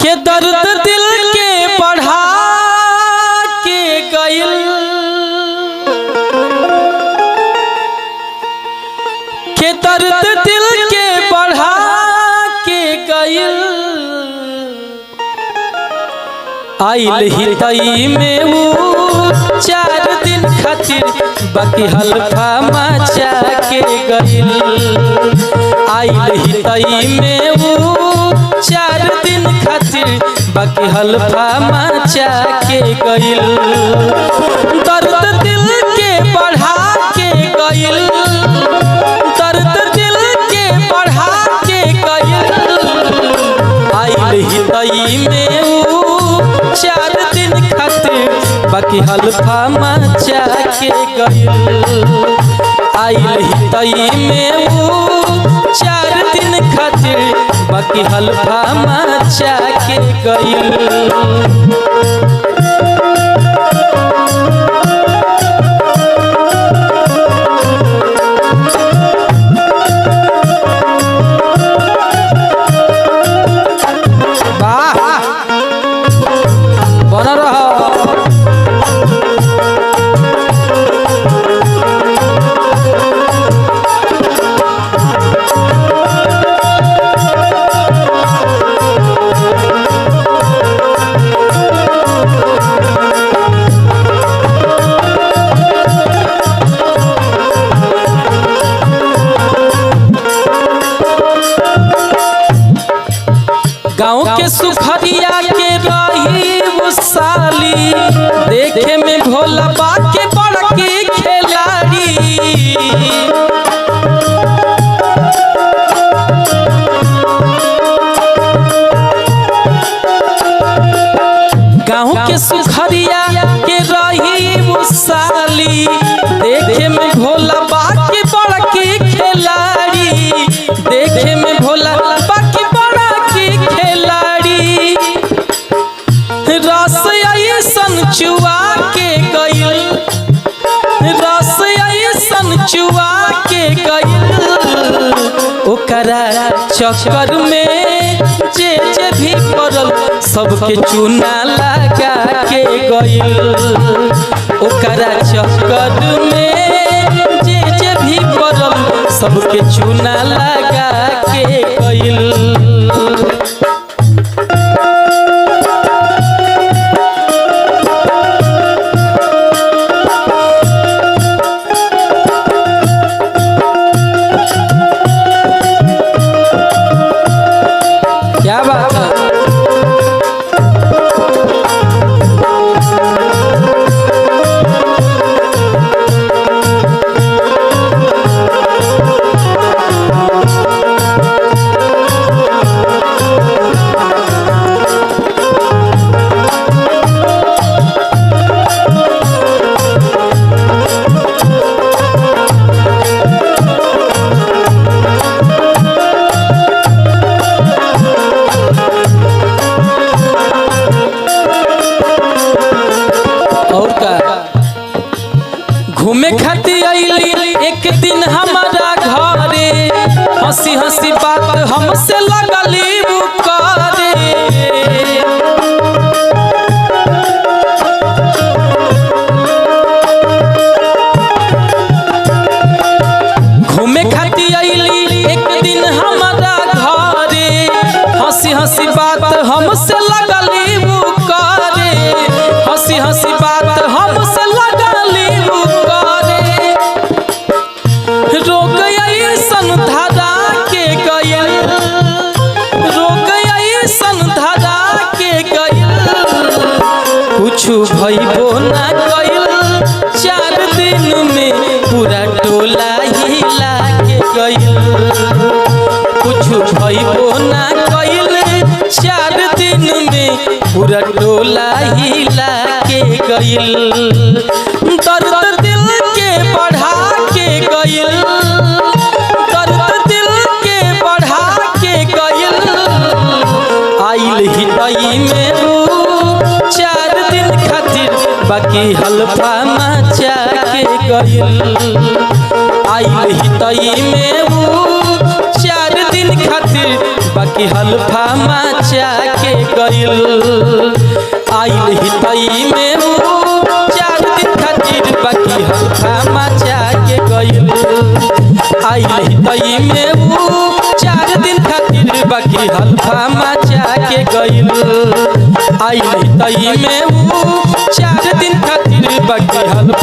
के दर्द दिल के बढ़ा के गइल, के दर्द दिल के बढ़ा के गइल। आइल ही तई में वो 4 दिन खातिर बाकी हल्फा मचा के गइल। आइल ही तई में वो 4 दिन खातिर बाकी हल्फा मचा के गइल। दर्द दिल के बढ़ा के गइल, दर्द दिल के बढ़ा के गइल। आइल ही तई में वो 4 दिन खातिर बाकी हल्फा मचा के गइल। आइल ही तई में वो 4 दिन खातिर बाकी हल्फा मचा के गइल। गाँव के सुखरिया के रही वो साली, देखे में भोला बाके बड़की खिलाड़ी। गाँव के सुखरिया के रही वो साली, देखे में भोला बाके बड़की खिलाड़ी। देखे में भोला बाकी रस ऐसन चुआ के गइल, रस ऐसन चुआ के गइल। ओकरा चक्कर में जे भी पड़ल सबके चूना लगा के गइल। ओकरा चक्कर में जे भी पड़ल सबके चूना लगा के गइल। क्या बात है? घूमे खातिर आइली एक दिन हमारा घरे, हंसी हंसी बात हमसे लगली वो करे। घूमे खातिर आइली एक दिन हमारा घरे, हंसी हंसी बात हमसे लगली वो करे। हंसी हंसी बात हमसे लगली वो करे। रोग ऐसन धरा के गइल, रोग ऐसन धरा के गइल। कुछु भइबो ना गइल, 4 दिन में पूरा टोला हिला के गइल। कुछु भइबो ना गइल, 4 दिन में पूरा टोला हिला के गइल। दर्द दिल के बढ़ा के गइल, दर्द दिल के बढ़ा के गइल। आइल ही तई में वो 4 दिन खातिर बाकी हल्फा मचा के गइल। आइल ही तई में वो 4 दिन खातिर बाकी हल्फा मचा के गइल। आइल हितई में ऊ 4 दिन खातिर बाकी हल्फा मचा के गइल। आइल हितई में ऊ 4 दिन खातिर बाकी हल्फा मचा के गइल। आइल हितई में ऊ 4 दिन खातिर बाकी हल्फा